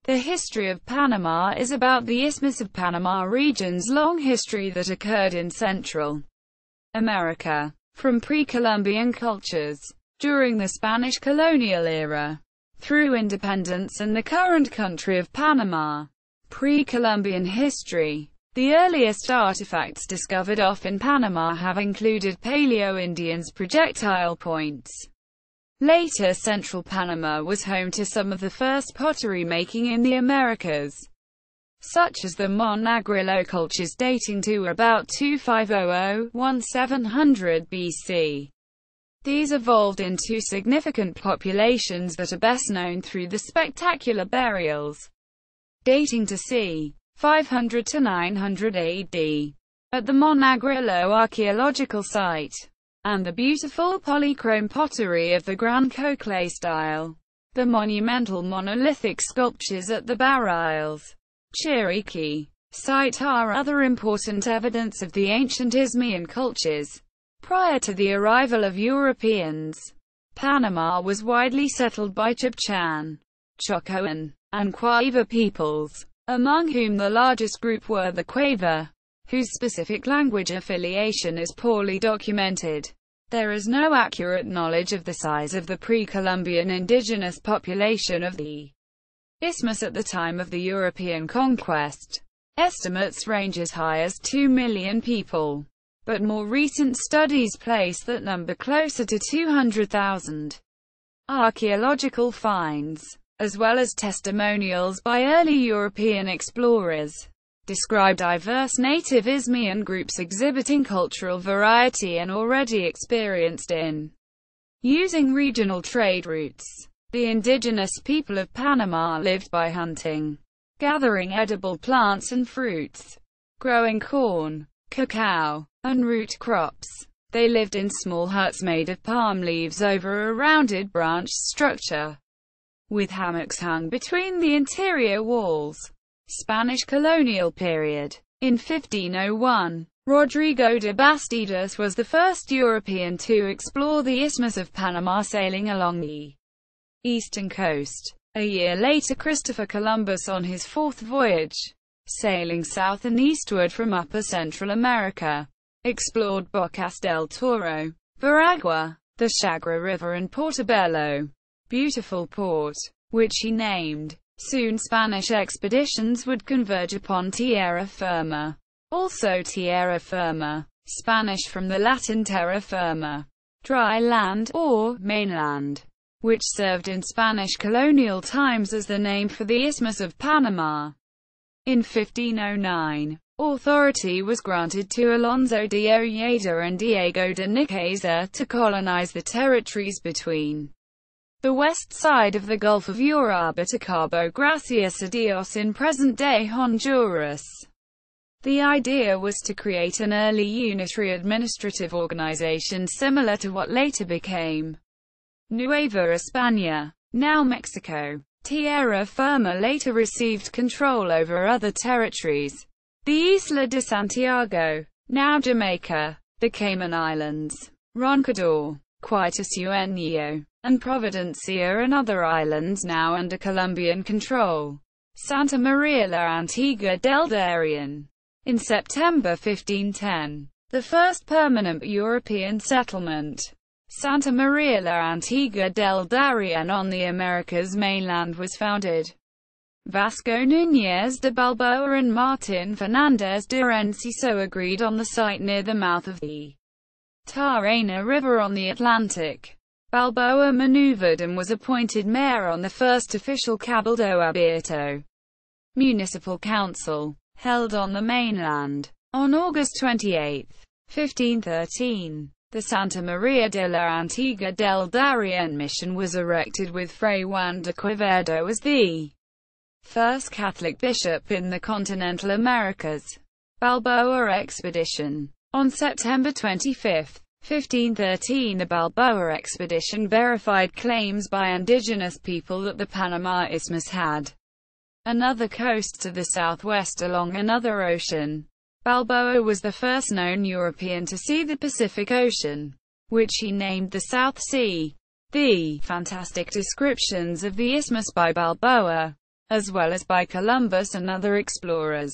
The history of Panama is about the Isthmus of Panama region's long history that occurred in Central America, from pre-Columbian cultures, during the Spanish colonial era, through independence and the current country of Panama. Pre-Columbian history. The earliest artifacts discovered off in Panama have included Paleo-Indians' projectile points. Later Central Panama was home to some of the first pottery making in the Americas, such as the Monagrillo cultures dating to about 2500–1700 BC. These evolved into significant populations that are best known through the spectacular burials, dating to c. 500 to 900 AD, at the Monagrillo archaeological site, and the beautiful polychrome pottery of the Gran Cocle style. The monumental monolithic sculptures at the Barriles, Chiriqui site are other important evidence of the ancient Isthmian cultures. Prior to the arrival of Europeans, Panama was widely settled by Chibchan, Chocoan, and Quaiva peoples, among whom the largest group were the Quaiva, whose specific language affiliation is poorly documented. There is no accurate knowledge of the size of the pre-Columbian indigenous population of the Isthmus at the time of the European conquest. Estimates range as high as 2 million people, but more recent studies place that number closer to 200,000. Archaeological finds, as well as testimonials by early European explorers, describe diverse native Isthmian groups exhibiting cultural variety and already experienced in using regional trade routes. The indigenous people of Panama lived by hunting, gathering edible plants and fruits, growing corn, cacao, and root crops. They lived in small huts made of palm leaves over a rounded branched structure, with hammocks hung between the interior walls. Spanish colonial period. In 1501, Rodrigo de Bastidas was the first European to explore the Isthmus of Panama, sailing along the eastern coast. A year later, Christopher Columbus, on his fourth voyage, sailing south and eastward from Upper Central America, explored Bocas del Toro, Veragua, the Chagres River and Portobello, Beautiful Port, which he named. Soon Spanish expeditions would converge upon Tierra Firma, also Tierra Firma, Spanish from the Latin terra firma, dry land, or mainland, which served in Spanish colonial times as the name for the Isthmus of Panama. In 1509, authority was granted to Alonso de Ojeda and Diego de Nicaisa to colonize the territories between the west side of the Gulf of Urabá to Cabo Gracias a Dios in present-day Honduras. The idea was to create an early unitary administrative organization similar to what later became Nueva España, now Mexico. Tierra Firma later received control over other territories: the Isla de Santiago, now Jamaica, the Cayman Islands, Roncador, Quitasueño, and Providencia, and other islands now under Colombian control. Santa Maria la Antigua del Darien. In September 1510, the first permanent European settlement, Santa Maria la Antigua del Darien on the Americas mainland, was founded. Vasco Núñez de Balboa and Martin Fernández de Enciso agreed on the site near the mouth of the Tarana River on the Atlantic. Balboa maneuvered and was appointed mayor on the first official Cabildo Abierto municipal council, held on the mainland. On August 28, 1513, the Santa Maria de la Antigua del Darien mission was erected with Fray Juan de Quevedo as the first Catholic bishop in the continental Americas. Balboa expedition. On September 25, 1513, the Balboa expedition verified claims by indigenous people that the Panama Isthmus had another coast to the southwest along another ocean. Balboa was the first known European to see the Pacific Ocean, which he named the South Sea. The fantastic descriptions of the isthmus by Balboa as well as by Columbus and other explorers,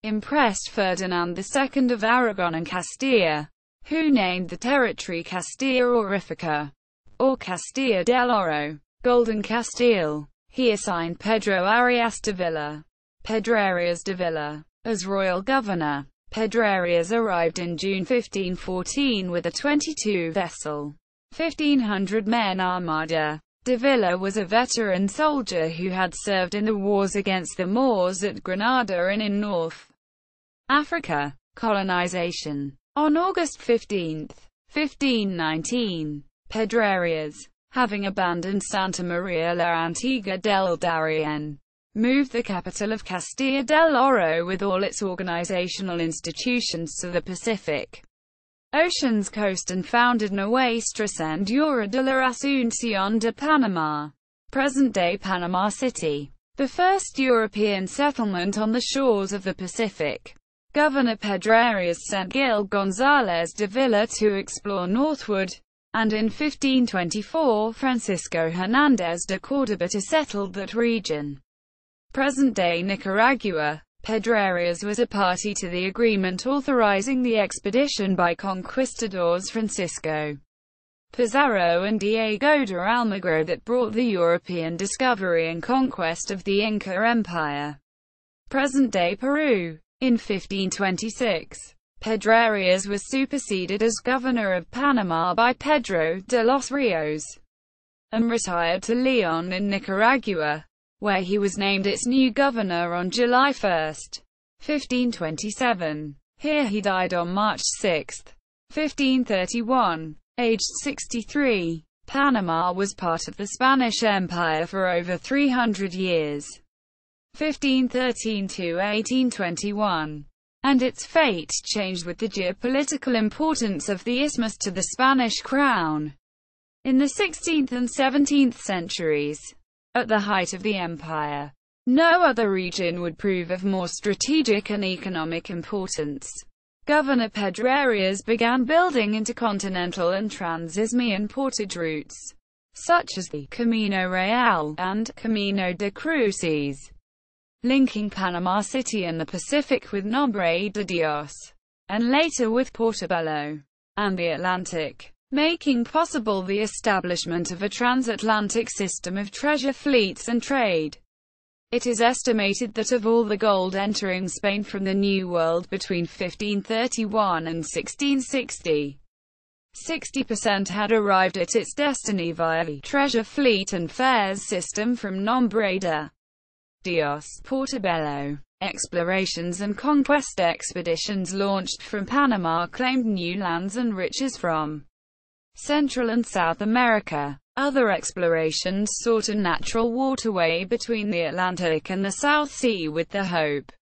impressed Ferdinand II of Aragon and Castilla, who named the territory Castilla Aurifica, or Castilla del Oro, Golden Castile. He assigned Pedro Arias de Villa, Pedrarias de Villa, as royal governor. Pedrarias arrived in June 1514 with a 22-vessel, 1,500-men armada. De Villa was a veteran soldier who had served in the wars against the Moors at Granada and in North Africa. Colonization. On August 15, 1519, Pedrarias, having abandoned Santa Maria la Antigua del Darien, moved the capital of Castilla del Oro with all its organizational institutions to the Pacific Ocean's coast and founded Nuestra Señora de la Asunción de Panama, present-day Panama City, the first European settlement on the shores of the Pacific. Governor Pedrarias sent Gil González de Villa to explore northward, and in 1524 Francisco Hernández de Córdoba to settle that region. Present-day Nicaragua. Pedrarias was a party to the agreement authorizing the expedition by conquistadors Francisco Pizarro and Diego de Almagro that brought the European discovery and conquest of the Inca Empire. Present-day Peru. In 1526, Pedrarias was superseded as governor of Panama by Pedro de los Rios, and retired to León in Nicaragua, where he was named its new governor on July 1, 1527. Here he died on March 6, 1531, aged 63. Panama was part of the Spanish Empire for over 300 years, 1513 to 1821, and its fate changed with the geopolitical importance of the isthmus to the Spanish crown. In the 16th and 17th centuries, at the height of the empire, no other region would prove of more strategic and economic importance. Governor Pedrarias began building intercontinental and transisthmian portage routes, such as the Camino Real and Camino de Cruces, linking Panama City and the Pacific with Nombre de Dios, and later with Portobello and the Atlantic, making possible the establishment of a transatlantic system of treasure fleets and trade. It is estimated that of all the gold entering Spain from the New World between 1531 and 1660, 60% had arrived at its destiny via the treasure fleet and fares system from Nombre de Dios, Portobello. Explorations and conquest expeditions launched from Panama claimed new lands and riches from Central and South America. Other explorations sought a natural waterway between the Atlantic and the South Sea with the hope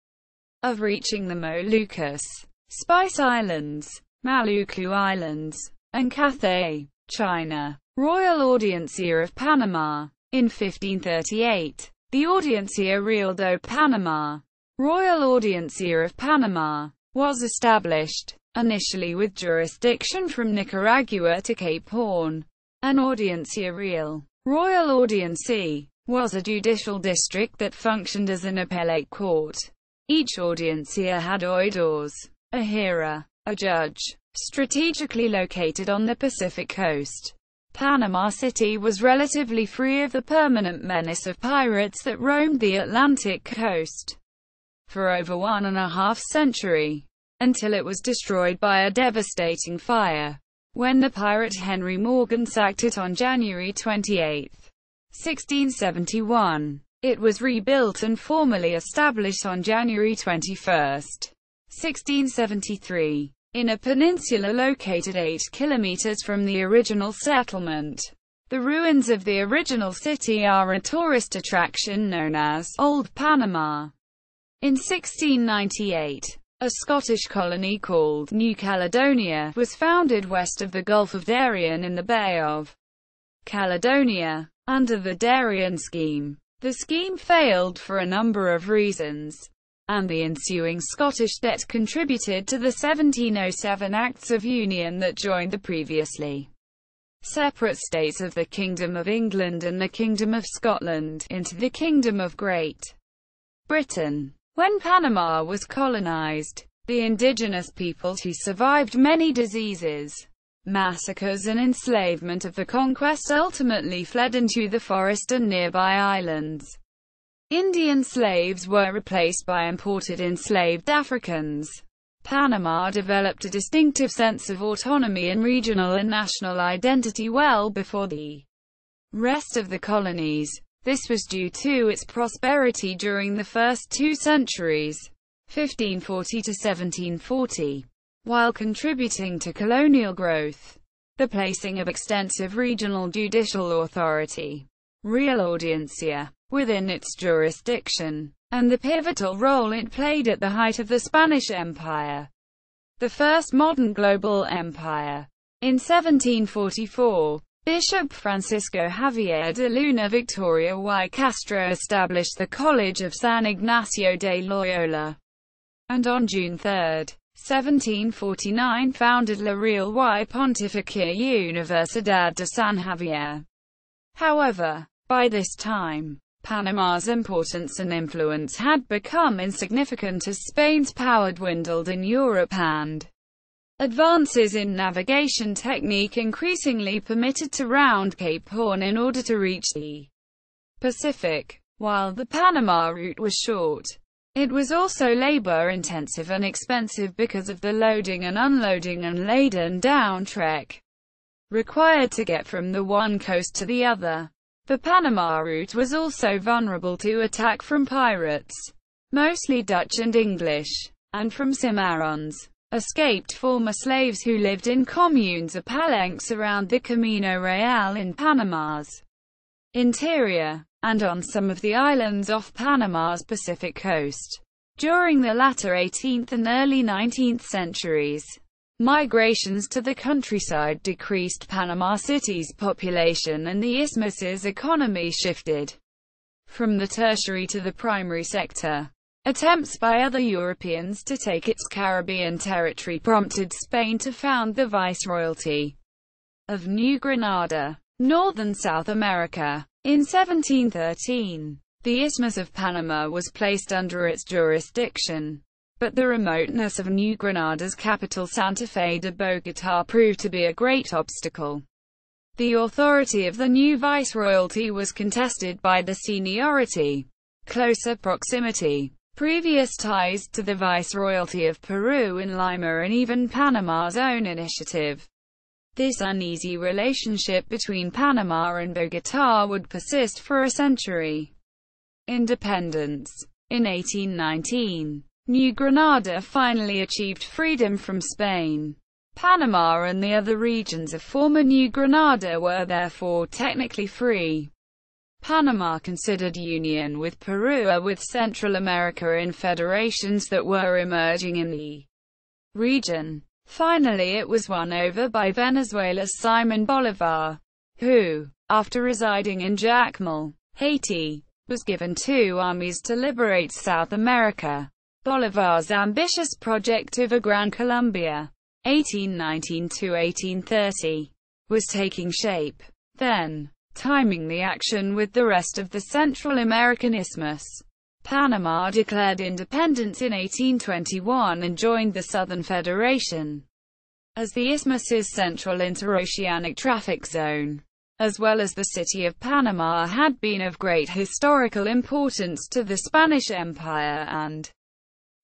of reaching the Moluccas, Spice Islands, Maluku Islands, and Cathay, China. Royal Audiencia of Panama. In 1538, the Audiencia Real de Panama, Royal Audiencia of Panama, was established, initially with jurisdiction from Nicaragua to Cape Horn. An Audiencia Real, Royal Audiencia, was a judicial district that functioned as an appellate court. Each audiencia had oidores, a hearer, a judge, strategically located on the Pacific coast. Panama City was relatively free of the permanent menace of pirates that roamed the Atlantic coast for over 1.5 centuries, until it was destroyed by a devastating fire, when the pirate Henry Morgan sacked it on January 28, 1671. It was rebuilt and formally established on January 21, 1673, in a peninsula located 8 kilometers from the original settlement. The ruins of the original city are a tourist attraction known as Old Panama. In 1698, a Scottish colony called New Caledonia was founded west of the Gulf of Darien in the Bay of Caledonia, under the Darien Scheme. The scheme failed for a number of reasons, and the ensuing Scottish debt contributed to the 1707 Acts of Union that joined the previously separate states of the Kingdom of England and the Kingdom of Scotland, into the Kingdom of Great Britain. When Panama was colonized, the indigenous peoples who survived many diseases, massacres and enslavement of the conquest ultimately fled into the forest and nearby islands. Indian slaves were replaced by imported enslaved Africans. Panama developed a distinctive sense of autonomy and regional and national identity well before the rest of the colonies. This was due to its prosperity during the first 2 centuries, 1540 to 1740, while contributing to colonial growth. The placing of extensive regional judicial authority, real audiencia, within its jurisdiction, and the pivotal role it played at the height of the Spanish Empire, the first modern global empire. In 1744, Bishop Francisco Javier de Luna Victoria y Castro established the College of San Ignacio de Loyola, and on June 3, 1749 founded La Real y Pontificia Universidad de San Javier. However, by this time, Panama's importance and influence had become insignificant as Spain's power dwindled in Europe and advances in navigation technique increasingly permitted to round Cape Horn in order to reach the Pacific. While the Panama route was short, it was also labor-intensive and expensive because of the loading and unloading and laden-down trek required to get from the one coast to the other. The Panama route was also vulnerable to attack from pirates, mostly Dutch and English, and from cimarrones, escaped former slaves who lived in communes or palenques around the Camino Real in Panama's interior, and on some of the islands off Panama's Pacific coast. During the latter 18th and early 19th centuries, migrations to the countryside decreased Panama City's population and the isthmus's economy shifted from the tertiary to the primary sector. Attempts by other Europeans to take its Caribbean territory prompted Spain to found the Viceroyalty of New Granada, northern South America. In 1713, the Isthmus of Panama was placed under its jurisdiction, but the remoteness of New Granada's capital Santa Fe de Bogotá proved to be a great obstacle. The authority of the new viceroyalty was contested by the seniority, closer proximity, previous ties to the viceroyalty of Peru in Lima, and even Panama's own initiative. This uneasy relationship between Panama and Bogotá would persist for a century. Independence. In 1819, New Granada finally achieved freedom from Spain. Panama and the other regions of former New Granada were therefore technically free. Panama considered union with Peru or with Central America in federations that were emerging in the region. Finally it was won over by Venezuela's Simon Bolívar, who, after residing in Jacmel, Haiti, was given 2 armies to liberate South America. Bolívar's ambitious project of a Gran Colombia, 1819–1830, was taking shape. Then, timing the action with the rest of the Central American Isthmus, Panama declared independence in 1821 and joined the Southern Federation as the Isthmus's central interoceanic traffic zone, as well as the city of Panama had been of great historical importance to the Spanish Empire and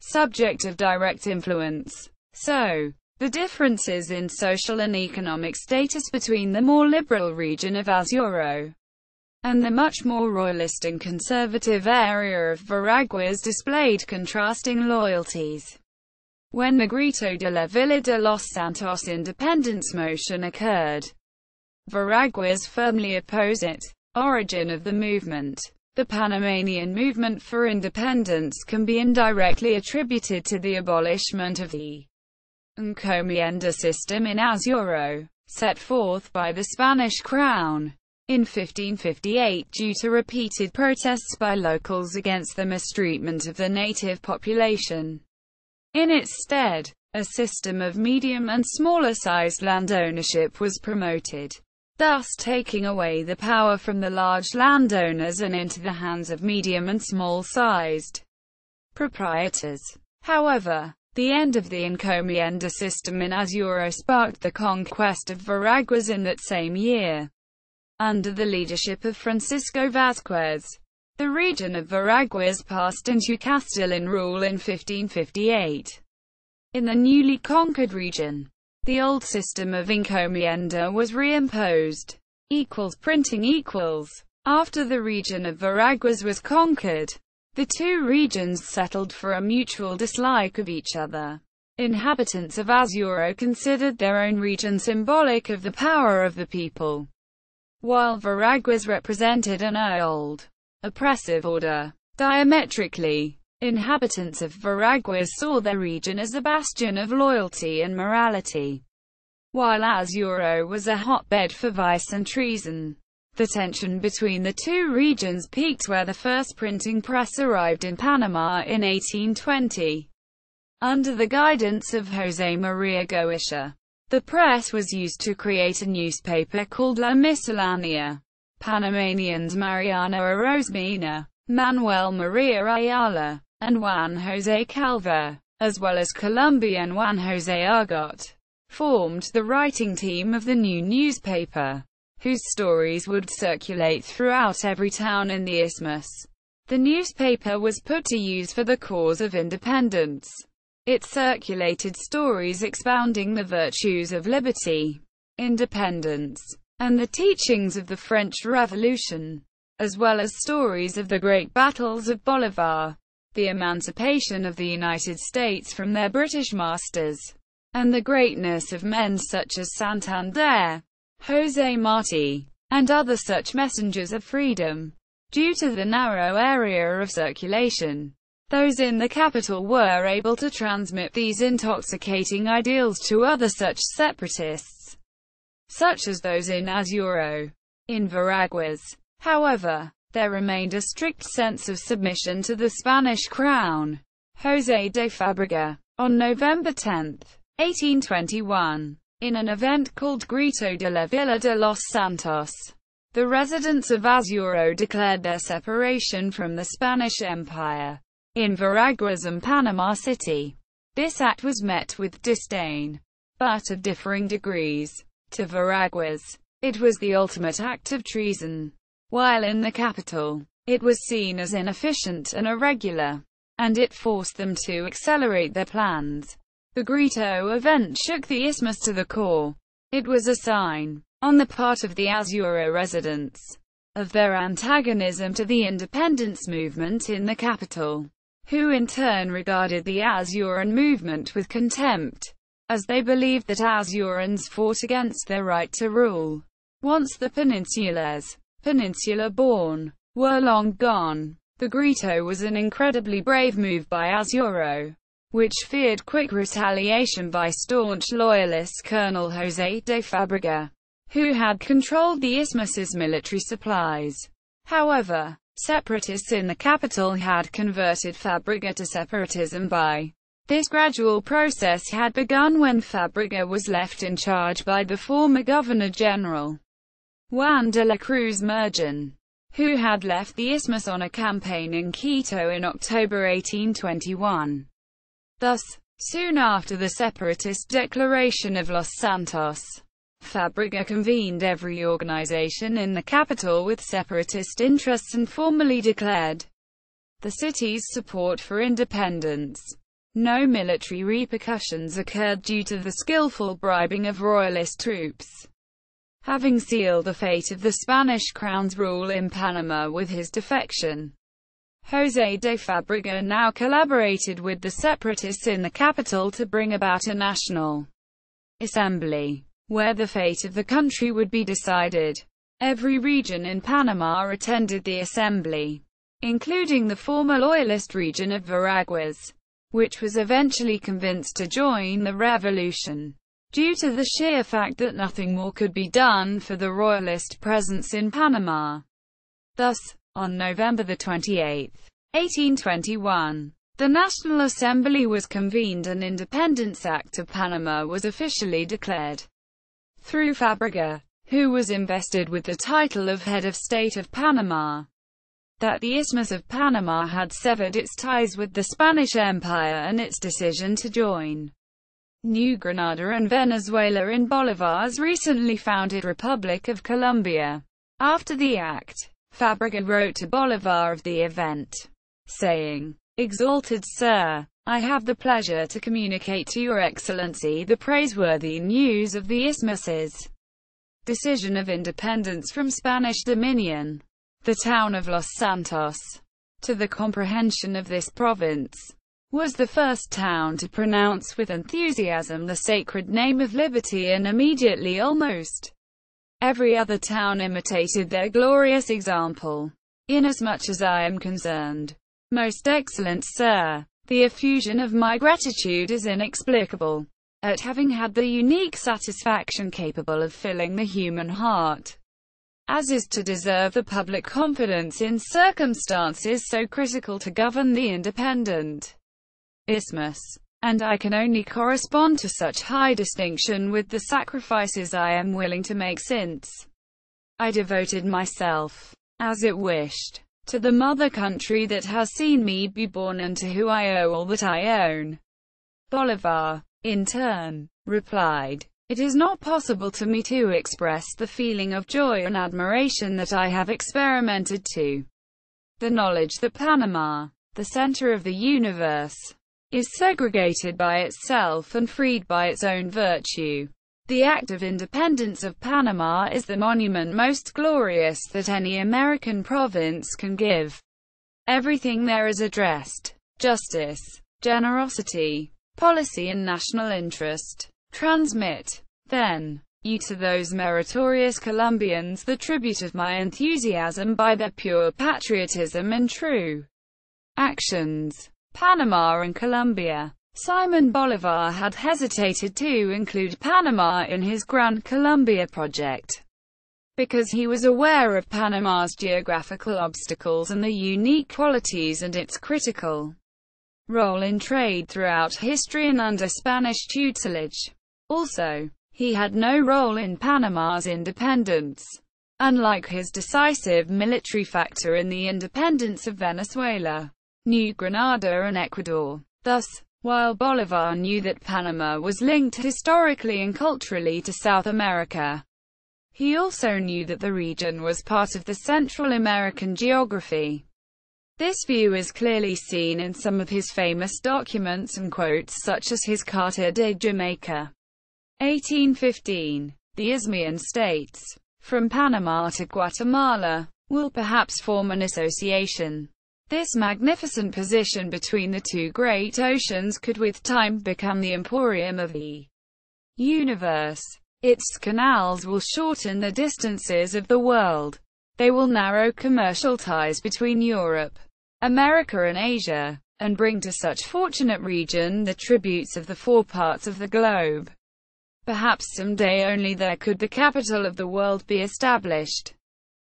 subject of direct influence. So, the differences in social and economic status between the more liberal region of Azuro and the much more royalist and conservative area of Veraguas displayed contrasting loyalties. When the Grito de la Villa de los Santos independence motion occurred, Veraguas firmly opposed it. Origin of the movement. The Panamanian movement for independence can be indirectly attributed to the abolishment of the encomienda system in Azuro, set forth by the Spanish crown in 1558 due to repeated protests by locals against the mistreatment of the native population. In its stead, a system of medium and smaller-sized land ownership was promoted. thus taking away the power from the large landowners and into the hands of medium and small-sized proprietors. However, the end of the encomienda system in Azuro sparked the conquest of Veraguas in that same year. Under the leadership of Francisco Vázquez, the region of Veraguas passed into Castilian rule in 1558. In the newly conquered region, the old system of encomienda was reimposed. Printing . After the region of Veraguas was conquered, the two regions settled for a mutual dislike of each other. Inhabitants of Azuro considered their own region symbolic of the power of the people, while Veraguas represented an old, oppressive order. Diametrically, inhabitants of Veraguas saw their region as a bastion of loyalty and morality, while Azuro was a hotbed for vice and treason. The tension between the two regions peaked where the first printing press arrived in Panama in 1820. Under the guidance of José María Goitia, the press was used to create a newspaper called La Miscelánea. Panamanians Mariano Orozmena, Manuel María Ayala, and Juan José Calvo, as well as Colombian Juan José Argot, formed the writing team of the new newspaper, whose stories would circulate throughout every town in the Isthmus. The newspaper was put to use for the cause of independence. It circulated stories expounding the virtues of liberty, independence, and the teachings of the French Revolution, as well as stories of the great battles of Bolivar, the emancipation of the United States from their British masters, and the greatness of men such as Santander, José Martí, and other such messengers of freedom. Due to the narrow area of circulation, those in the capital were able to transmit these intoxicating ideals to other such separatists, such as those in Azuro. In Veraguas, however, there remained a strict sense of submission to the Spanish crown. José de Fábrega, on November 10, 1821, in an event called Grito de la Villa de los Santos, the residents of Azuro declared their separation from the Spanish Empire. In Veraguas and Panama City, this act was met with disdain, but of differing degrees. To Veraguas, it was the ultimate act of treason, while in the capital, it was seen as inefficient and irregular, and it forced them to accelerate their plans. The Grito event shook the Isthmus to the core. It was a sign, on the part of the Azuro residents, of their antagonism to the independence movement in the capital, who in turn regarded the Azuran movement with contempt, as they believed that Azurans fought against their right to rule. Once the peninsulars, peninsula-born, were long gone, the Grito was an incredibly brave move by Azuro, which feared quick retaliation by staunch loyalist Colonel José de Fábrega, who had controlled the Isthmus's military supplies. However, separatists in the capital had converted Fábrega to separatism by this gradual process had begun when Fábrega was left in charge by the former Governor-General, Juan de la Cruz Mergen, who had left the Isthmus on a campaign in Quito in October 1821. Thus, soon after the separatist declaration of Los Santos, Fábrega convened every organization in the capital with separatist interests and formally declared the city's support for independence. No military repercussions occurred due to the skillful bribing of royalist troops. Having sealed the fate of the Spanish crown's rule in Panama with his defection, José de Fábrega now collaborated with the separatists in the capital to bring about a national assembly, where the fate of the country would be decided. Every region in Panama attended the assembly, including the former loyalist region of Veraguas, which was eventually convinced to join the revolution, due to the sheer fact that nothing more could be done for the royalist presence in Panama. Thus, on November 28, 1821, the National Assembly was convened and Independence Act of Panama was officially declared. Through Fábrega, who was invested with the title of head of state of Panama, that the Isthmus of Panama had severed its ties with the Spanish Empire and its decision to join New Granada and Venezuela in Bolivar's recently founded Republic of Colombia. After the act, Fabregat wrote to Bolivar of the event, saying, "Exalted Sir, I have the pleasure to communicate to Your Excellency the praiseworthy news of the Isthmus's decision of independence from Spanish dominion. The town of Los Santos, to the comprehension of this province, was the first town to pronounce with enthusiasm the sacred name of liberty, and immediately almost every other town imitated their glorious example. Inasmuch as I am concerned, most excellent Sir, the effusion of my gratitude is inexplicable, at having had the unique satisfaction capable of filling the human heart, as is to deserve the public confidence in circumstances so critical to govern the independent Isthmus, and I can only correspond to such high distinction with the sacrifices I am willing to make, since I devoted myself, as it wished, to the mother country that has seen me be born and to who I owe all that I own." Bolivar, in turn, replied, "It is not possible to me to express the feeling of joy and admiration that I have experimented to the knowledge that Panama, the center of the universe, is segregated by itself and freed by its own virtue. The act of independence of Panama is the monument most glorious that any American province can give. Everything there is addressed, justice, generosity, policy and national interest. Transmit, then, you to those meritorious Colombians the tribute of my enthusiasm by their pure patriotism and true actions." Panama and Colombia. Simon Bolivar had hesitated to include Panama in his Gran Colombia project, because he was aware of Panama's geographical obstacles and the unique qualities and its critical role in trade throughout history and under Spanish tutelage. Also, he had no role in Panama's independence, unlike his decisive military factor in the independence of Venezuela, New Granada and Ecuador. Thus, while Bolivar knew that Panama was linked historically and culturally to South America, he also knew that the region was part of the Central American geography. This view is clearly seen in some of his famous documents and quotes, such as his Carta de Jamaica, 1815. The Isthmian states, from Panama to Guatemala, will perhaps form an association. This magnificent position between the two great oceans could with time become the emporium of the universe. Its canals will shorten the distances of the world. They will narrow commercial ties between Europe, America and Asia, and bring to such fortunate region the tributes of the four parts of the globe. Perhaps someday only there could the capital of the world be established.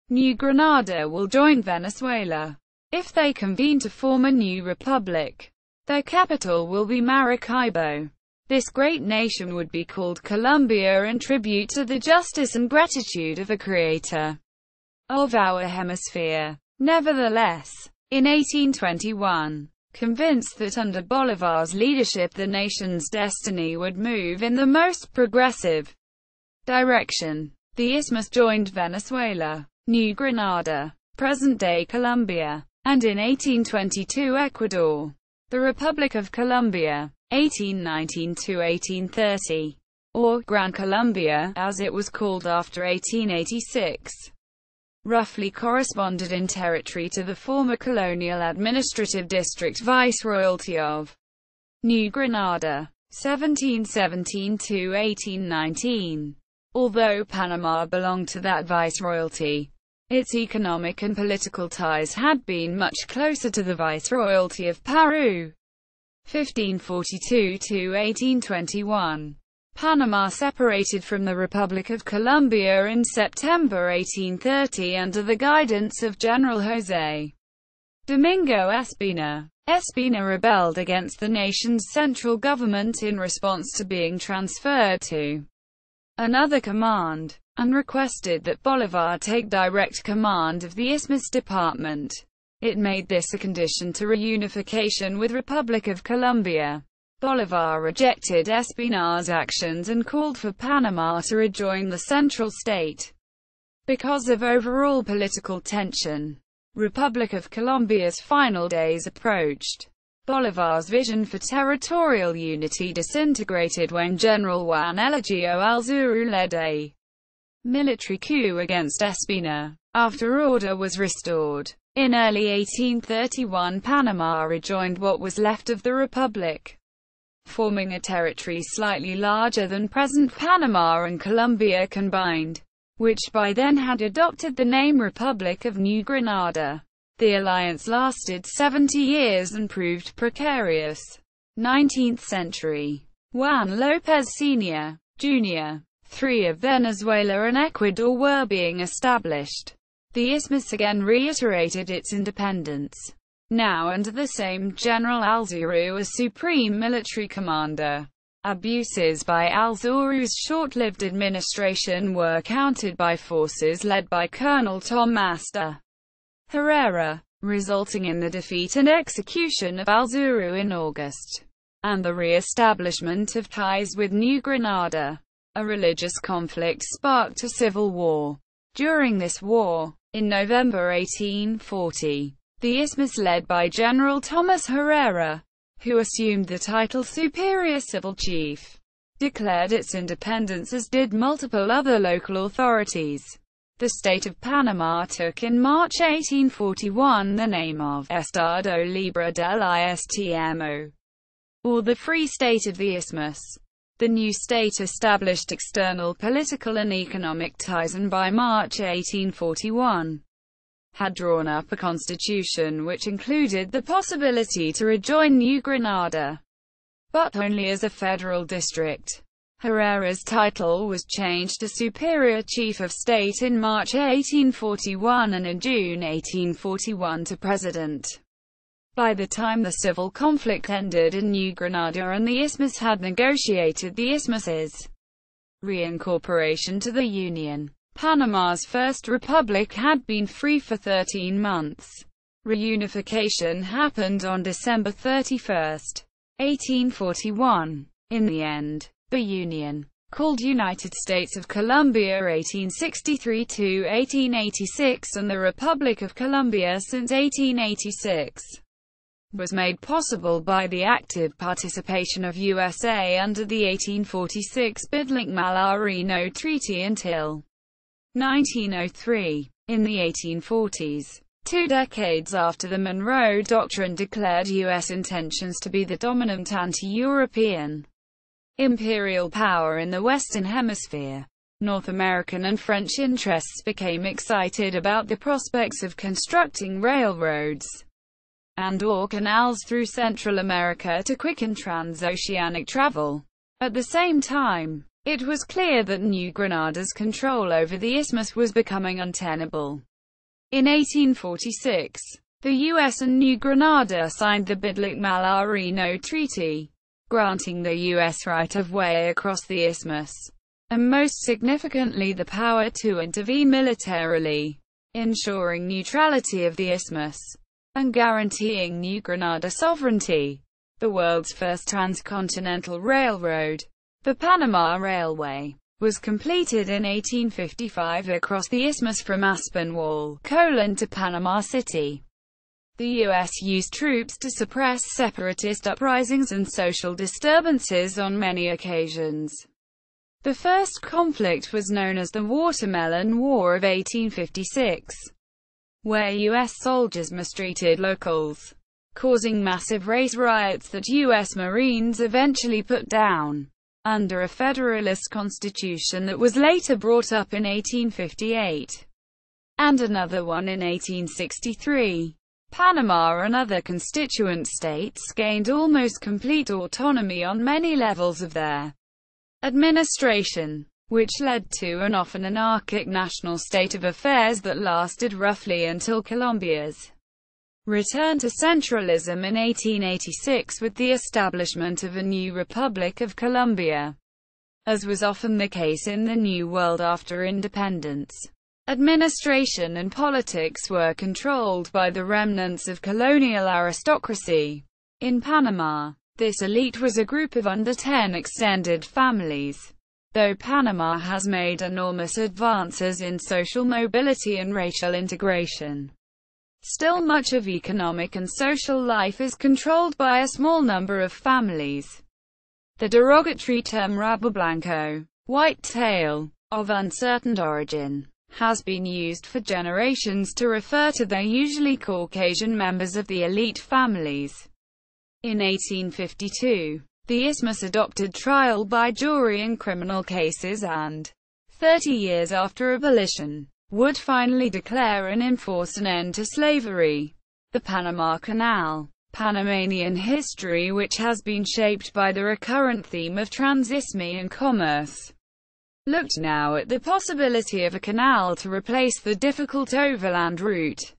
New Granada will join Venezuela. If they convene to form a new republic, their capital will be Maracaibo. This great nation would be called Colombia in tribute to the justice and gratitude of the creator of our hemisphere. Nevertheless, in 1821, convinced that under Bolivar's leadership the nation's destiny would move in the most progressive direction, the Isthmus joined Venezuela, New Granada, present-day Colombia, and in 1822 Ecuador. The Republic of Colombia, 1819 to 1830, or Gran Colombia, as it was called after 1886, roughly corresponded in territory to the former colonial administrative district Viceroyalty of New Granada, 1717 to 1819. Although Panama belonged to that viceroyalty, its economic and political ties had been much closer to the Viceroyalty of Peru, 1542 to 1821. Panama separated from the Republic of Colombia in September 1830 under the guidance of General José Domingo Espina. Espina rebelled against the nation's central government in response to being transferred to another command. and requested that Bolívar take direct command of the Isthmus Department. It made this a condition to reunification with Republic of Colombia. Bolívar rejected Espinar's actions and called for Panama to rejoin the central state. Because of overall political tension, Republic of Colombia's final days approached. Bolívar's vision for territorial unity disintegrated when General Juan Eligio Alzuru led a military coup against Espinar. After order was restored, in early 1831 Panama rejoined what was left of the republic, forming a territory slightly larger than present Panama and Colombia combined, which by then had adopted the name Republic of New Granada. The alliance lasted 70 years and proved precarious. 19th century. Juan López Sr., Jr., III of Venezuela and Ecuador were being established. The isthmus again reiterated its independence, now under the same General Alzuru as supreme military commander. Abuses by Alzuru's short-lived administration were countered by forces led by Colonel Tomás de Herrera, resulting in the defeat and execution of Alzuru in August, and the re-establishment of ties with New Granada. A religious conflict sparked a civil war. During this war, in November 1840, the isthmus led by General Tomás Herrera, who assumed the title Superior Civil Chief, declared its independence, as did multiple other local authorities. The state of Panama took in March 1841 the name of Estado Libre del Istmo, or the Free State of the Isthmus. The new state established external political and economic ties and by March 1841 had drawn up a constitution which included the possibility to rejoin New Granada, but only as a federal district. Herrera's title was changed to Superior Chief of State in March 1841 and in June 1841 to President. By the time the civil conflict ended in New Granada and the Isthmus had negotiated the isthmus's reincorporation to the Union, Panama's first republic had been free for 13 months. Reunification happened on December 31, 1841. In the end, the Union, called United States of Colombia 1863 to 1886 and the Republic of Colombia since 1886, was made possible by the active participation of USA under the 1846 Bidlack-Mallarino Treaty until 1903. In the 1840s, 2 decades after the Monroe Doctrine declared U.S. intentions to be the dominant anti-European imperial power in the Western Hemisphere, North American and French interests became excited about the prospects of constructing railroads and/or canals through Central America to quicken transoceanic travel. At the same time, it was clear that New Granada's control over the isthmus was becoming untenable. In 1846, the U.S. and New Granada signed the Bidlack-Mallarino Treaty, granting the U.S. right-of-way across the isthmus, and most significantly the power to intervene militarily, ensuring neutrality of the isthmus, and guaranteeing New Granada sovereignty. The world's first transcontinental railroad, the Panama Railway, was completed in 1855 across the isthmus from Aspinwall, Colon to Panama City. The U.S. used troops to suppress separatist uprisings and social disturbances on many occasions. The first conflict was known as the Watermelon War of 1856, where U.S. soldiers mistreated locals, causing massive race riots that U.S. Marines eventually put down, under a Federalist Constitution that was later brought up in 1858, and another one in 1863. Panama and other constituent states gained almost complete autonomy on many levels of their administration, which led to an often anarchic national state of affairs that lasted roughly until Colombia's return to centralism in 1886 with the establishment of a new Republic of Colombia. as was often the case in the New World after independence. Administration and politics were controlled by the remnants of colonial aristocracy. In Panama, this elite was a group of under 10 extended families. Though Panama has made enormous advances in social mobility and racial integration, still much of economic and social life is controlled by a small number of families. The derogatory term rabo blanco, white tail, of uncertain origin, has been used for generations to refer to the usually Caucasian members of the elite families. In 1852, the Isthmus adopted trial by jury in criminal cases and, 30 years after abolition, would finally declare and enforce an end to slavery. The Panama Canal, Panamanian history, which has been shaped by the recurrent theme of transisthmian commerce, looked now at the possibility of a canal to replace the difficult overland route.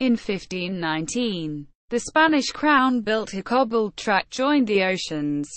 In 1519, the Spanish crown built a cobbled track joined the oceans,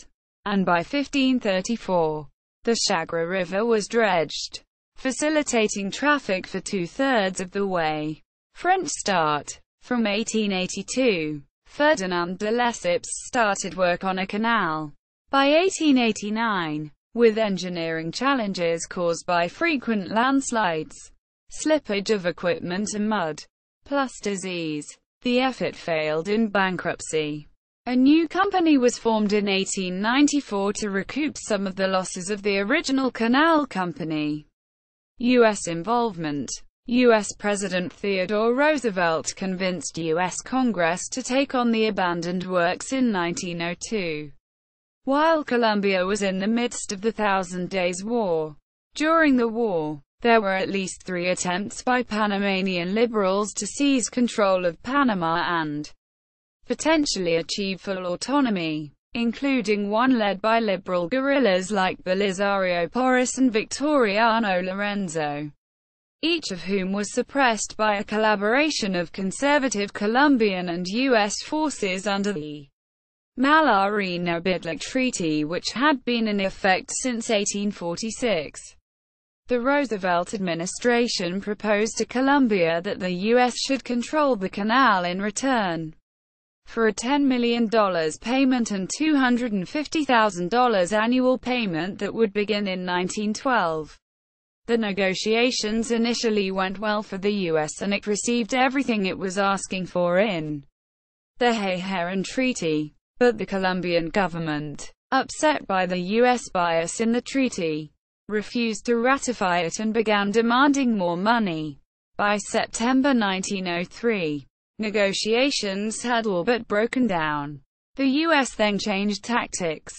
and by 1534, the Chagres River was dredged, facilitating traffic for two-thirds of the way. French start. From 1882, Ferdinand de Lesseps started work on a canal. By 1889, with engineering challenges caused by frequent landslides, slippage of equipment and mud, plus disease, the effort failed in bankruptcy. A new company was formed in 1894 to recoup some of the losses of the original canal company. U.S. involvement. U.S. President Theodore Roosevelt convinced U.S. Congress to take on the abandoned works in 1902. While Colombia was in the midst of the Thousand Days War. During the war, there were at least 3 attempts by Panamanian liberals to seize control of Panama and potentially achieve full autonomy, including one led by liberal guerrillas like Belisario Porras and Victoriano Lorenzo, each of whom was suppressed by a collaboration of conservative Colombian and U.S. forces under the Mallarino-Bidlack Treaty, which had been in effect since 1846. The Roosevelt administration proposed to Colombia that the U.S. should control the canal in return for a $10 million payment and $250,000 annual payment that would begin in 1912. The negotiations initially went well for the U.S. and it received everything it was asking for in the Hay-Heron Treaty, but the Colombian government, upset by the U.S. bias in the treaty, refused to ratify it and began demanding more money. By September 1903, negotiations had all but broken down. The U.S. then changed tactics.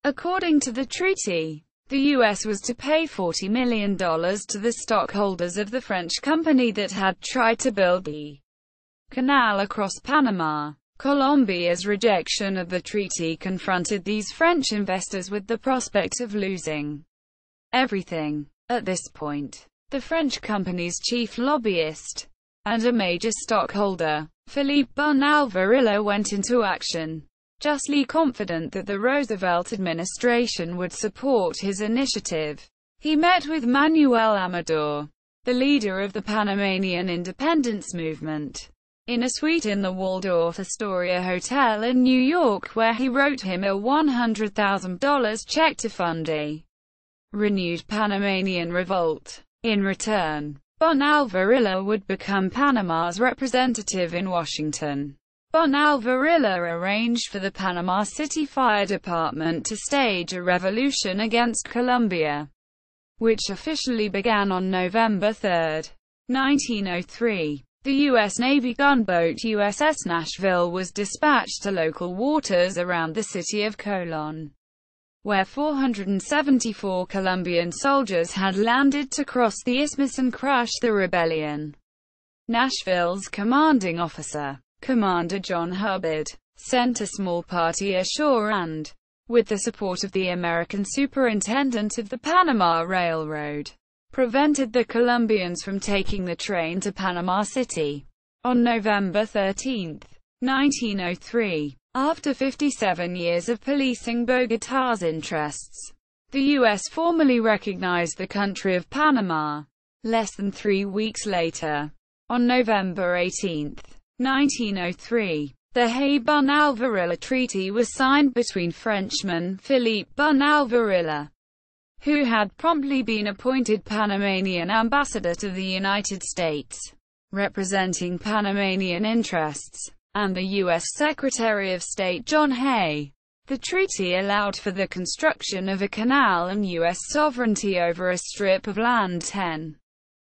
According to the treaty, the U.S. was to pay $40 million to the stockholders of the French company that had tried to build the canal across Panama. Colombia's rejection of the treaty confronted these French investors with the prospect of losing everything. At this point, the French company's chief lobbyist and a major stockholder, Philippe Bonalvarilla, went into action, justly confident that the Roosevelt administration would support his initiative. He met with Manuel Amador, the leader of the Panamanian independence movement, in a suite in the Waldorf Astoria Hotel in New York, where he wrote him a $100,000 check to fund a renewed Panamanian revolt. In return, Bonalvarilla would become Panama's representative in Washington. Bonalvarilla arranged for the Panama City Fire Department to stage a revolution against Colombia, which officially began on November 3, 1903. The U.S. Navy gunboat USS Nashville was dispatched to local waters around the city of Colon, where 474 Colombian soldiers had landed to cross the isthmus and crush the rebellion. Nashville's commanding officer, Commander John Hubbard, sent a small party ashore and, with the support of the American superintendent of the Panama Railroad, prevented the Colombians from taking the train to Panama City. On November 13, 1903, after 57 years of policing Bogotá's interests, The U.S. formally recognized the country of Panama. Less than 3 weeks later, on November 18, 1903, the Hay-Bunn-Alvarilla Treaty was signed between Frenchman Philippe Bunn-Alvarilla, who had promptly been appointed Panamanian ambassador to the United States, representing Panamanian interests, and the U.S. Secretary of State John Hay. The treaty allowed for the construction of a canal and U.S. sovereignty over a strip of land 10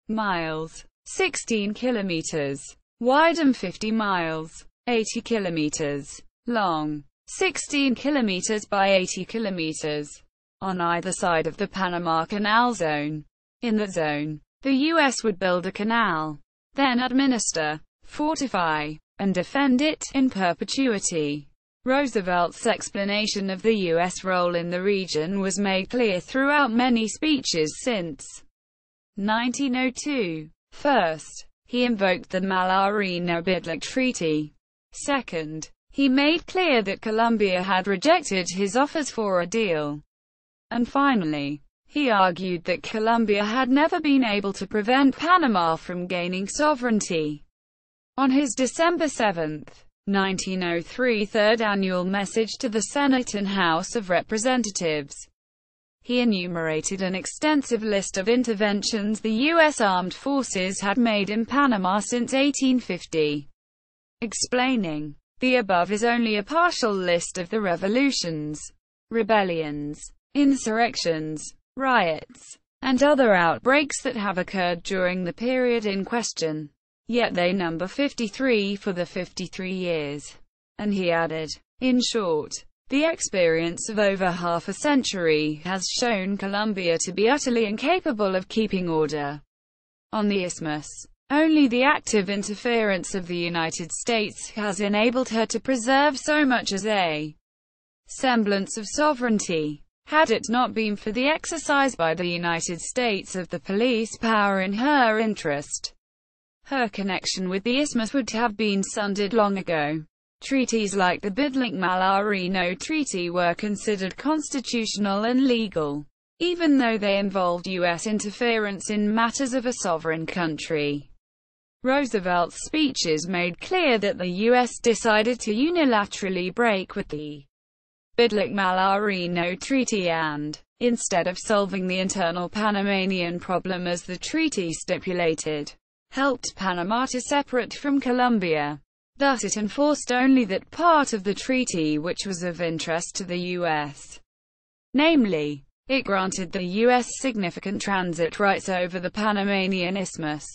miles, 16 kilometers wide and 50 miles, 80 kilometers long, 16 kilometers by 80 kilometers, on either side of the Panama Canal zone. In that zone, the U.S. would build a canal, then administer, fortify, and defend it in perpetuity. Roosevelt's explanation of the U.S. role in the region was made clear throughout many speeches since 1902. First, he invoked the Mallarino-Bidlack Treaty. Second, he made clear that Colombia had rejected his offers for a deal. And finally, he argued that Colombia had never been able to prevent Panama from gaining sovereignty. On his December 7, 1903 third annual message to the Senate and House of Representatives, he enumerated an extensive list of interventions the U.S. armed forces had made in Panama since 1850. Explaining, "The above is only a partial list of the revolutions, rebellions, insurrections, riots, and other outbreaks that have occurred during the period in question. Yet they number 53 for the 53 years." And he added, "In short, the experience of over half a century has shown Colombia to be utterly incapable of keeping order on the isthmus. Only the active interference of the United States has enabled her to preserve so much as a semblance of sovereignty. Had it not been for the exercise by the United States of the police power in her interest, her connection with the isthmus would have been sundered long ago." Treaties like the Bidlack-Mallarino Treaty were considered constitutional and legal, even though they involved U.S. interference in matters of a sovereign country. Roosevelt's speeches made clear that the U.S. decided to unilaterally break with the Bidlack-Mallarino Treaty and, instead of solving the internal Panamanian problem as the treaty stipulated, helped Panama to separate from Colombia. Thus it enforced only that part of the treaty which was of interest to the U.S. Namely, it granted the U.S. significant transit rights over the Panamanian Isthmus.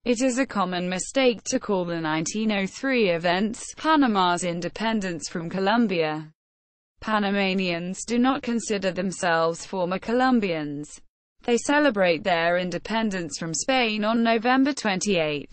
It is a common mistake to call the 1903 events Panama's independence from Colombia. Panamanians do not consider themselves former Colombians. They celebrate their independence from Spain on November 28,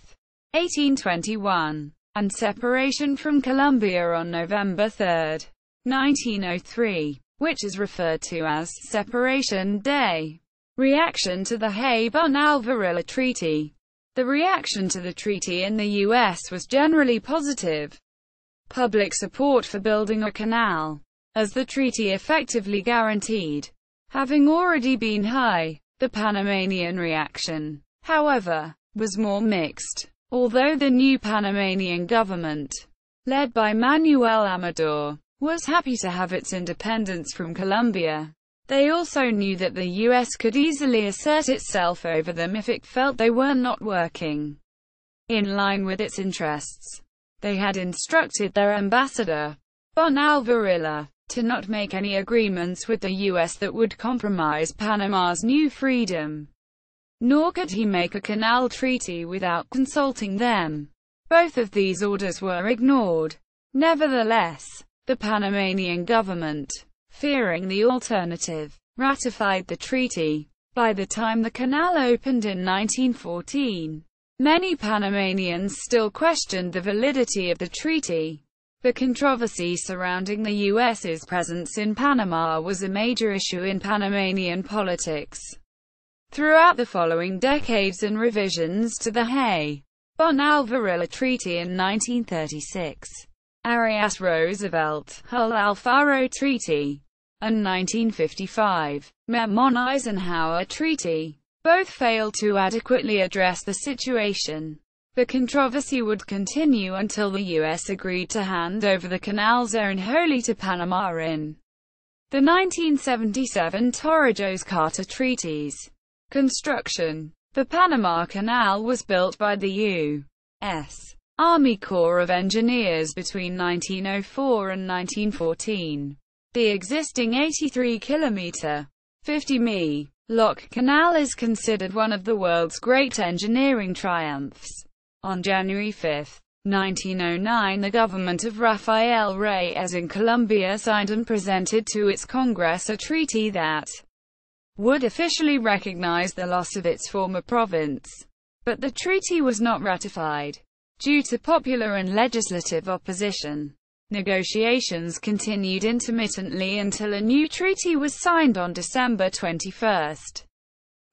1821. And separation from Colombia on November 3, 1903, which is referred to as Separation Day. Reaction to the Hay-Bunn-Alvarilla Treaty. The reaction to the treaty in the U.S. was generally positive. Public support for building a canal, as the treaty effectively guaranteed, having already been high. The Panamanian reaction, however, was more mixed. Although the new Panamanian government, led by Manuel Amador, was happy to have its independence from Colombia, they also knew that the U.S. could easily assert itself over them if it felt they were not working in line with its interests. They had instructed their ambassador, Bunn-Alvarilla, to not make any agreements with the U.S. that would compromise Panama's new freedom. Nor could he make a canal treaty without consulting them. Both of these orders were ignored. Nevertheless, the Panamanian government, fearing the alternative, ratified the treaty. By the time the canal opened in 1914, many Panamanians still questioned the validity of the treaty. The controversy surrounding the U.S.'s presence in Panama was a major issue in Panamanian politics throughout the following decades, and revisions to the Hay-Bunn-Alvarilla Treaty in 1936, Arias Roosevelt, Hull-Alfaro Treaty, and 1955 Memmon-Eisenhower Treaty. Both failed to adequately address the situation. The controversy would continue until the U.S. agreed to hand over the canal zone wholly to Panama in the 1977 Torrijos-Carter Treaties. Construction. The Panama Canal was built by the U.S. Army Corps of Engineers between 1904 and 1914. The existing 83-kilometer, 50-mi, lock canal is considered one of the world's great engineering triumphs. On January 5, 1909, the government of Rafael Reyes in Colombia signed and presented to its Congress a treaty that would officially recognize the loss of its former province. But the treaty was not ratified, due to popular and legislative opposition. Negotiations continued intermittently until a new treaty was signed on December 21,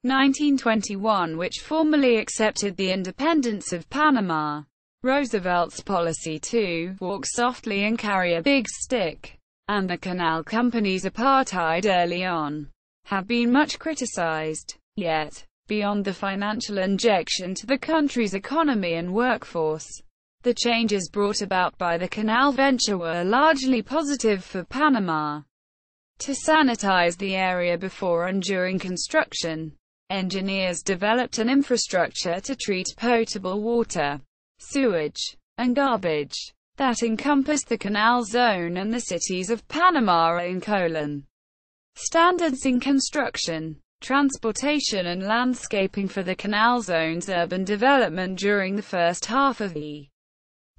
1921, which formally accepted the independence of Panama. Roosevelt's policy to walk softly and carry a big stick, and the canal company's apartheid early on, have been much criticized. Yet, beyond the financial injection to the country's economy and workforce, the changes brought about by the canal venture were largely positive for Panama. To sanitize the area before and during construction, engineers developed an infrastructure to treat potable water, sewage, and garbage that encompassed the canal zone and the cities of Panama and Colon. Standards in construction, transportation and landscaping for the canal zone's urban development during the first half of the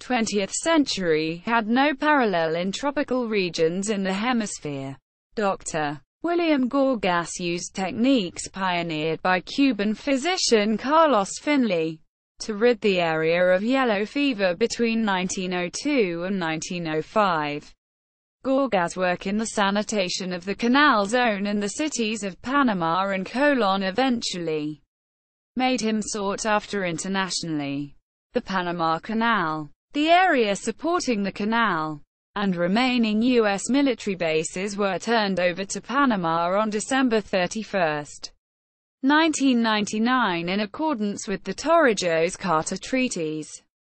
20th century had no parallel in tropical regions in the hemisphere. Dr. William Gorgas used techniques pioneered by Cuban physician Carlos Finley to rid the area of yellow fever between 1902 and 1905. Gorgas' work in the sanitation of the canal zone and the cities of Panama and Colon eventually made him sought after internationally. The Panama Canal, the area supporting the canal, and remaining U.S. military bases were turned over to Panama on December 31, 1999 in accordance with the Torrijos-Carter Treaties.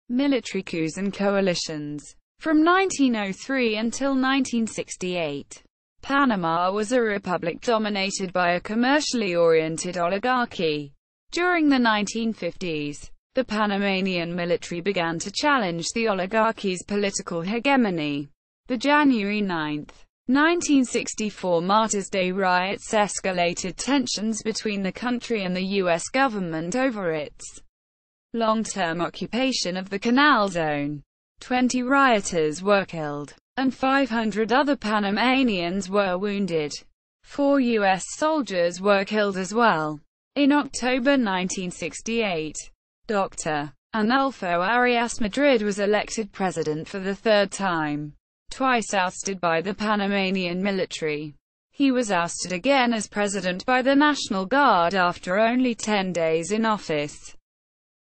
Military coups and coalitions. From 1903 until 1968, Panama was a republic dominated by a commercially oriented oligarchy. During the 1950s, the Panamanian military began to challenge the oligarchy's political hegemony. The January 9, 1964 Martyrs' Day riots escalated tensions between the country and the U.S. government over its long-term occupation of the canal zone. 20 rioters were killed, and 500 other Panamanians were wounded. 4 U.S. soldiers were killed as well. In October 1968, Dr. Arnulfo Arias Madrid was elected president for the third time, twice ousted by the Panamanian military. He was ousted again as president by the National Guard after only 10 days in office.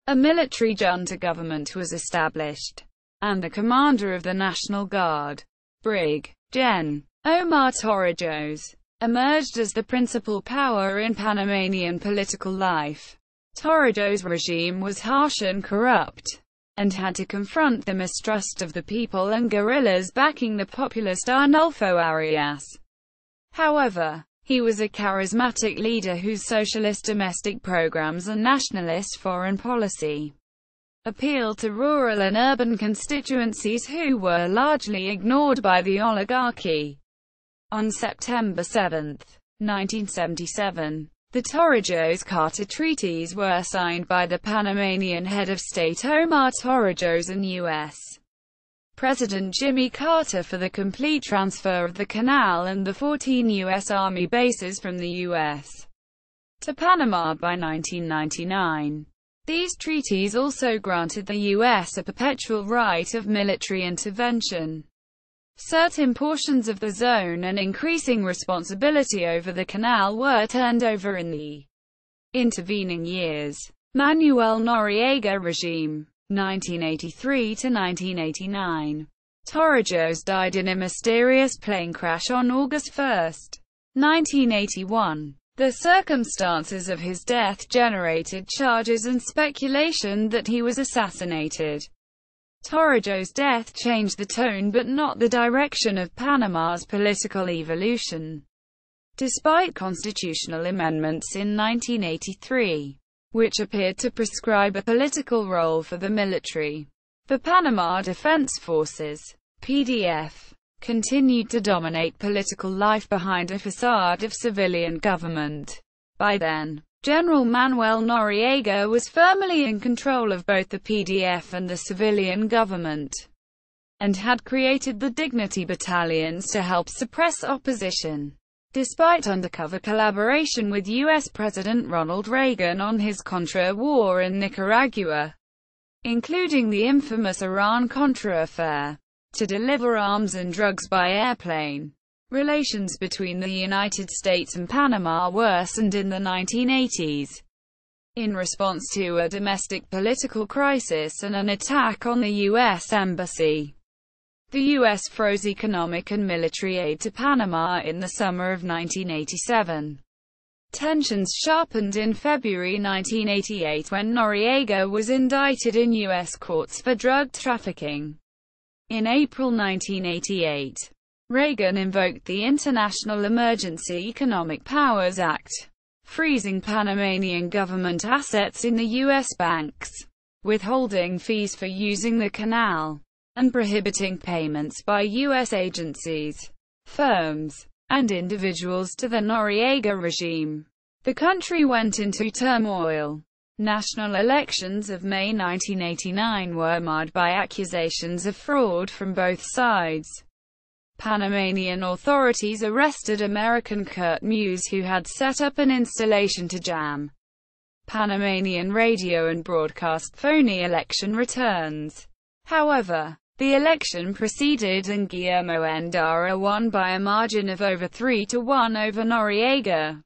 A military junta government was established, and the commander of the National Guard, Brig. Gen. Omar Torrijos, emerged as the principal power in Panamanian political life. Torrijos' regime was harsh and corrupt, and had to confront the mistrust of the people and guerrillas backing the populist Arnulfo Arias. However, he was a charismatic leader whose socialist domestic programs and nationalist foreign policy appealed to rural and urban constituencies who were largely ignored by the oligarchy. On September 7, 1977, the Torrijos-Carter Treaties were signed by the Panamanian head of state Omar Torrijos and U.S. President Jimmy Carter for the complete transfer of the canal and the 14 U.S. Army bases from the U.S. to Panama by 1999. These treaties also granted the U.S. a perpetual right of military intervention. Certain portions of the zone and increasing responsibility over the canal were turned over in the intervening years. Manuel Noriega regime, 1983 to 1989. Torrijos died in a mysterious plane crash on August 1, 1981. The circumstances of his death generated charges and speculation that he was assassinated. Torrijos' death changed the tone but not the direction of Panama's political evolution. Despite constitutional amendments in 1983, which appeared to prescribe a political role for the military, the Panama Defense Forces (PDF) continued to dominate political life behind a facade of civilian government. By then, General Manuel Noriega was firmly in control of both the PDF and the civilian government, and had created the Dignity Battalions to help suppress opposition. Despite undercover collaboration with U.S. President Ronald Reagan on his Contra war in Nicaragua, including the infamous Iran-Contra affair, to deliver arms and drugs by airplane, relations between the United States and Panama worsened in the 1980s. In response to a domestic political crisis and an attack on the U.S. Embassy, the U.S. froze economic and military aid to Panama in the summer of 1987. Tensions sharpened in February 1988 when Noriega was indicted in U.S. courts for drug trafficking. In April 1988, Reagan invoked the International Emergency Economic Powers Act, freezing Panamanian government assets in the U.S. banks, withholding fees for using the canal, and prohibiting payments by U.S. agencies, firms, and individuals to the Noriega regime. The country went into turmoil. National elections of May 1989 were marred by accusations of fraud from both sides. Panamanian authorities arrested American Kurt Muse, who had set up an installation to jam Panamanian radio and broadcast phony election returns. However, the election proceeded and Guillermo Endara won by a margin of over 3-1 over Noriega.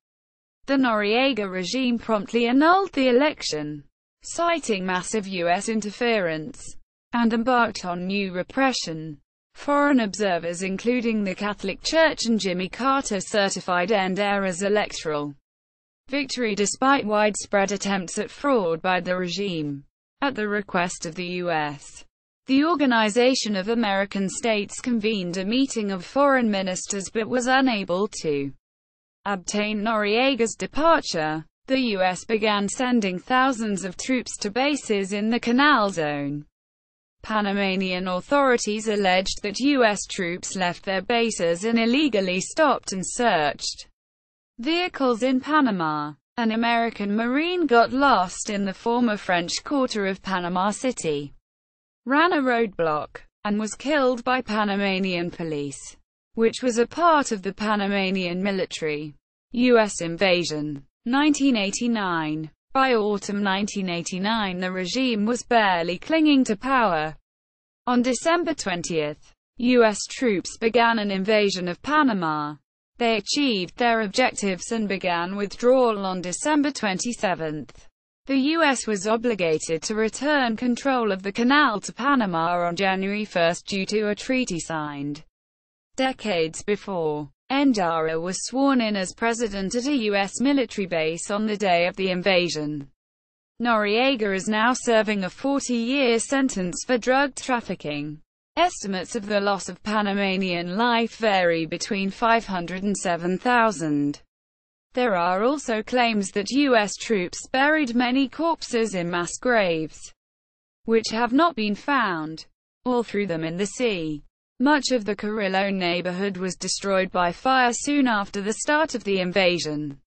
The Noriega regime promptly annulled the election, citing massive U.S. interference, and embarked on new repression. Foreign observers, including the Catholic Church and Jimmy Carter, certified Endara's electoral victory despite widespread attempts at fraud by the regime. At the request of the U.S., the Organization of American States convened a meeting of foreign ministers but was unable to obtain Noriega's departure. The U.S. began sending thousands of troops to bases in the Canal Zone. Panamanian authorities alleged that U.S. troops left their bases and illegally stopped and searched vehicles in Panama. An American Marine got lost in the former French quarter of Panama City, ran a roadblock, and was killed by Panamanian police, which was a part of the Panamanian military. U.S. invasion. 1989. By autumn 1989 the regime was barely clinging to power. On December 20, U.S. troops began an invasion of Panama. They achieved their objectives and began withdrawal on December 27. The U.S. was obligated to return control of the canal to Panama on January 1 due to a treaty signed decades before. Endara was sworn in as president at a U.S. military base on the day of the invasion. Noriega is now serving a 40-year sentence for drug trafficking. Estimates of the loss of Panamanian life vary between 500 and 7,000. There are also claims that U.S. troops buried many corpses in mass graves, which have not been found, or threw them in the sea. Much of the Carrillo neighborhood was destroyed by fire soon after the start of the invasion,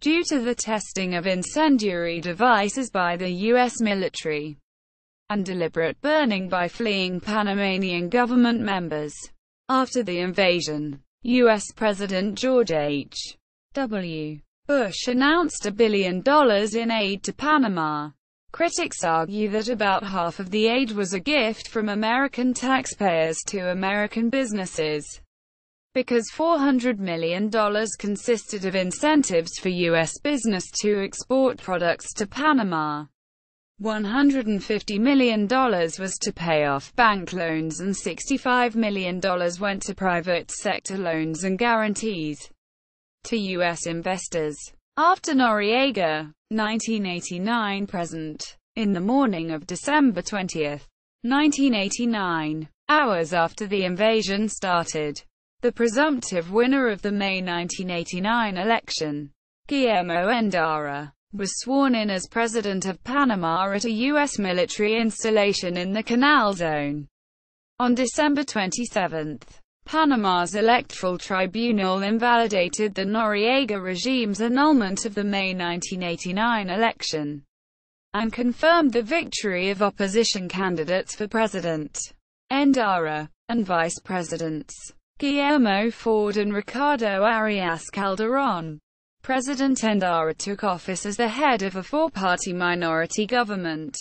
due to the testing of incendiary devices by the U.S. military, and deliberate burning by fleeing Panamanian government members. After the invasion, U.S. President George H.W. Bush announced $1 billion in aid to Panama. Critics argue that about half of the aid was a gift from American taxpayers to American businesses, because $400 million consisted of incentives for U.S. business to export products to Panama. $150 million was to pay off bank loans and $65 million went to private sector loans and guarantees to U.S. investors. After Noriega, 1989 present. In the morning of December 20, 1989, hours after the invasion started, the presumptive winner of the May 1989 election, Guillermo Endara, was sworn in as President of Panama at a U.S. military installation in the Canal Zone. On December 27, Panama's electoral tribunal invalidated the Noriega regime's annulment of the May 1989 election, and confirmed the victory of opposition candidates for President Endara, and Vice Presidents Guillermo Ford and Ricardo Arias Calderón. President Endara took office as the head of a four-party minority government,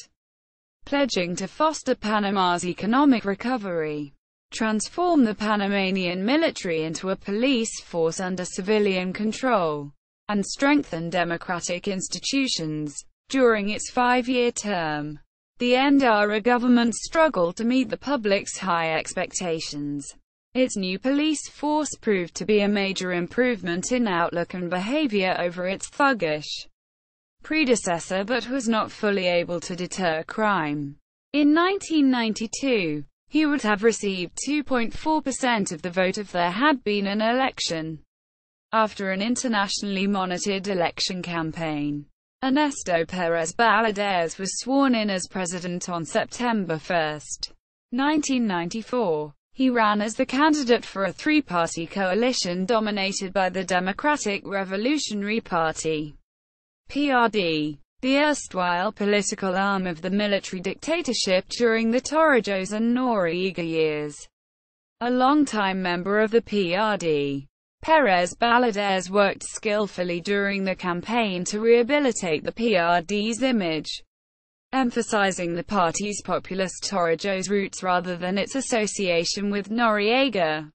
pledging to foster Panama's economic recovery, transform the Panamanian military into a police force under civilian control, and strengthen democratic institutions. During its 5-year term, the Endara government struggled to meet the public's high expectations. Its new police force proved to be a major improvement in outlook and behavior over its thuggish predecessor, but was not fully able to deter crime. In 1992, he would have received 2.4% of the vote if there had been an election. After an internationally monitored election campaign, Ernesto Pérez Valadez was sworn in as president on September 1, 1994. He ran as the candidate for a three-party coalition dominated by the Democratic Revolutionary Party, PRD, the erstwhile political arm of the military dictatorship during the Torrijos and Noriega years. A longtime member of the PRD, Pérez Valadez worked skillfully during the campaign to rehabilitate the PRD's image, emphasizing the party's populist Torrijos roots rather than its association with Noriega.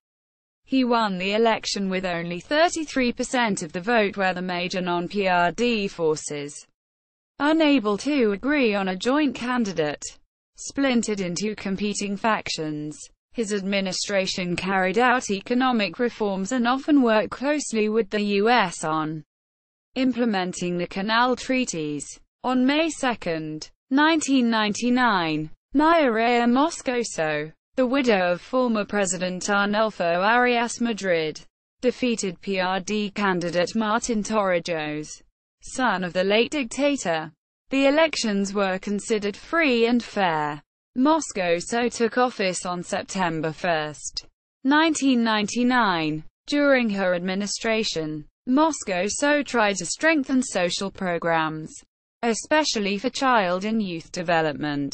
He won the election with only 33% of the vote, where the major non-PRD forces, unable to agree on a joint candidate, splintered into competing factions. His administration carried out economic reforms and often worked closely with the U.S. on implementing the Canal Treaties. On May 2, 1999, Mireya Moscoso, the widow of former President Arnulfo Arias Madrid, defeated PRD candidate Martin Torrijos, son of the late dictator. The elections were considered free and fair. Moscoso took office on September 1, 1999. During her administration, Moscoso tried to strengthen social programs, especially for child and youth development,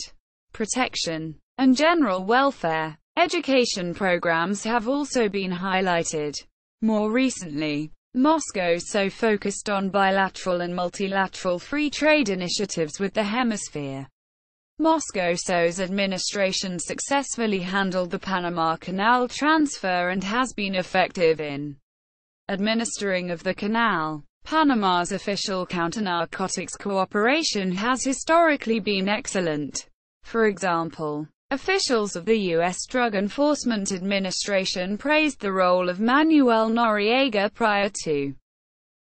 protection, and general welfare. Education programs have also been highlighted. More recently, Moscoso focused on bilateral and multilateral free trade initiatives with the hemisphere. Moscoso's administration successfully handled the Panama Canal transfer and has been effective in administering of the canal. Panama's official counter-narcotics cooperation has historically been excellent. For example, officials of the U.S. Drug Enforcement Administration praised the role of Manuel Noriega prior to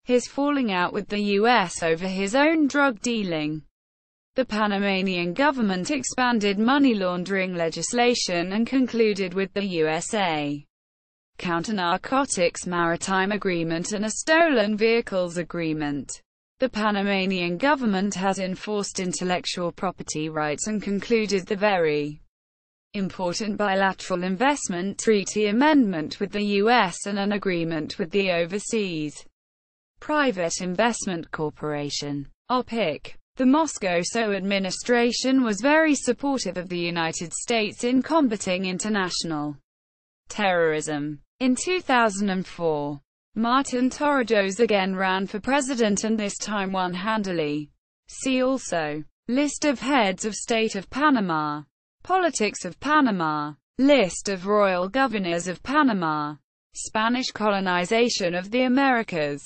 his falling out with the U.S. over his own drug dealing. The Panamanian government expanded money laundering legislation and concluded with the USA Counter-Narcotics Maritime Agreement and a Stolen Vehicles Agreement. The Panamanian government has enforced intellectual property rights and concluded the very important bilateral investment treaty amendment with the U.S. and an agreement with the Overseas Private Investment Corporation, OPIC. The Moscoso administration was very supportive of the United States in combating international terrorism. In 2004, Martin Torrijos again ran for president and this time won handily. See also: List of heads of state of Panama, Politics of Panama, List of royal governors of Panama, Spanish colonization of the Americas,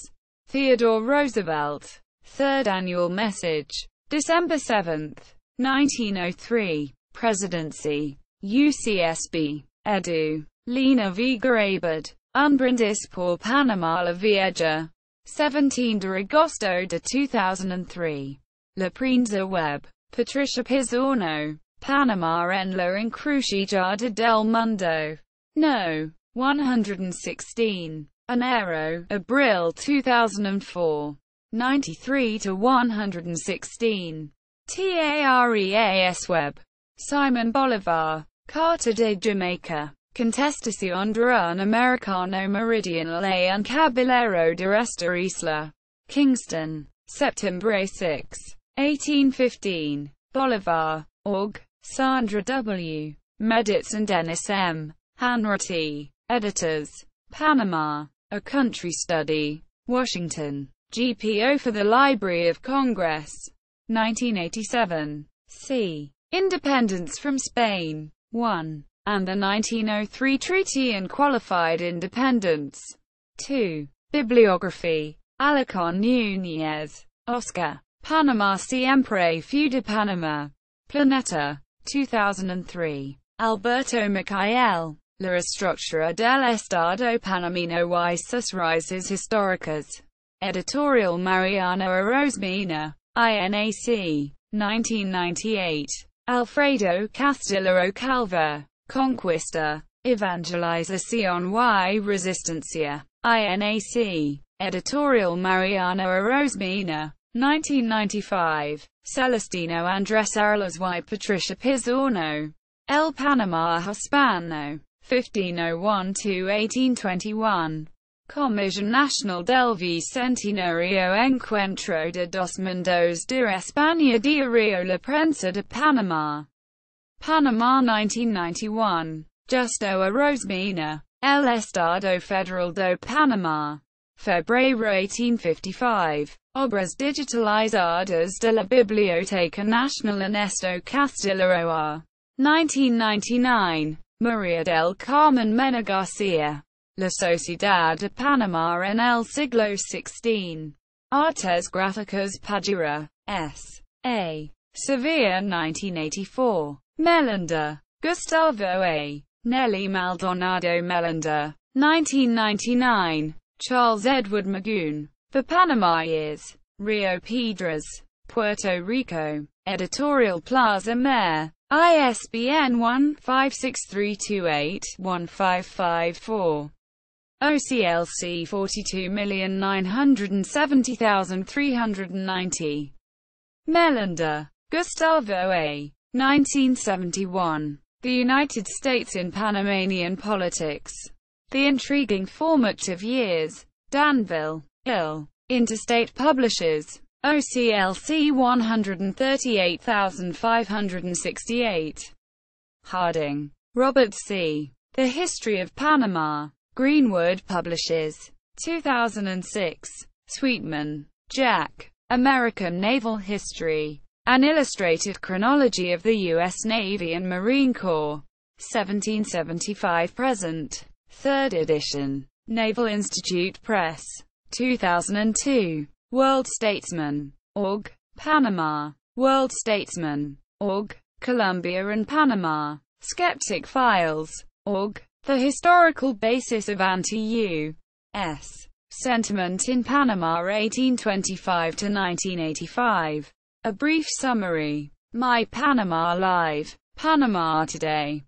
Theodore Roosevelt, Third Annual Message, December 7, 1903. Presidency. UCSB. Edu. Lina Vega Abad. Unbrindis por Panama la Vieja. 17 de agosto de 2003. La Prensa Web. Patricia Pizorno. Panama en la encrucijada del mundo. No. 116. Enero, Abril 2004. 93 to 116. TAREAS Web. Simon Bolivar. Carta de Jamaica. Contestación de un americano meridional a un caballero de esta isla. Kingston. September 6. 1815. Bolivar. Org. Sandra W. Meditz and Dennis M. Hanratty. Editors. Panama. A Country Study. Washington. GPO for the Library of Congress. 1987. C. Independence from Spain. 1. And the 1903 Treaty and Qualified Independence. 2. Bibliography. Alarcón Núñez. Oscar. Panama siempre fue de Panama. Planeta. 2003. Alberto Michael. La estructura del Estado Panameño y sus raíces históricas. Editorial Mariano Orozmena. INAC. 1998. Alfredo Castillo Calva. Conquista. Evangelización y Resistencia. INAC. Editorial Mariano Orozmena. 1995. Celestino Andrés Arlas y Patricia Pizorno. El Panamá Hispano. 1501–1821. Comisión Nacional del Bicentenario Encuentro de dos Mundos de España Diario La Prensa de Panamá. Panama 1991. Justo Orozmena. El Estado Federal de Panamá. Febrero 1855. Obras digitalizadas de la Biblioteca Nacional Ernesto Castillo A. 1999. María del Carmen Mena García. La Sociedad de Panamá en el siglo XVI. Artes Gráficas Padura. S. A. Sevilla 1984. Melinda. Gustavo A. Nelly Maldonado Melinda. 1999. Charles Edward Magoon. The Panama Years. Rio Piedras. Puerto Rico. Editorial Plaza Mayor. ISBN 1-56328-1554. OCLC 42,970,390. Melinda. Gustavo A. 1971. The United States in Panamanian Politics. The Intriguing Formative Years. Danville, Ill. Interstate Publishers. OCLC 138568. Harding, Robert C. The History of Panama. Greenwood Publishers. 2006. Sweetman, Jack. American Naval History. An Illustrated Chronology of the U.S. Navy and Marine Corps. 1775–present. 3rd edition. Naval Institute Press. 2002. World Statesman. Org. Panama. World Statesman. Org. Colombia and Panama. Skeptic Files. Org. The Historical Basis of Anti-U.S. Sentiment in Panama 1825–1985. A brief summary. My Panama Live. Panama Today.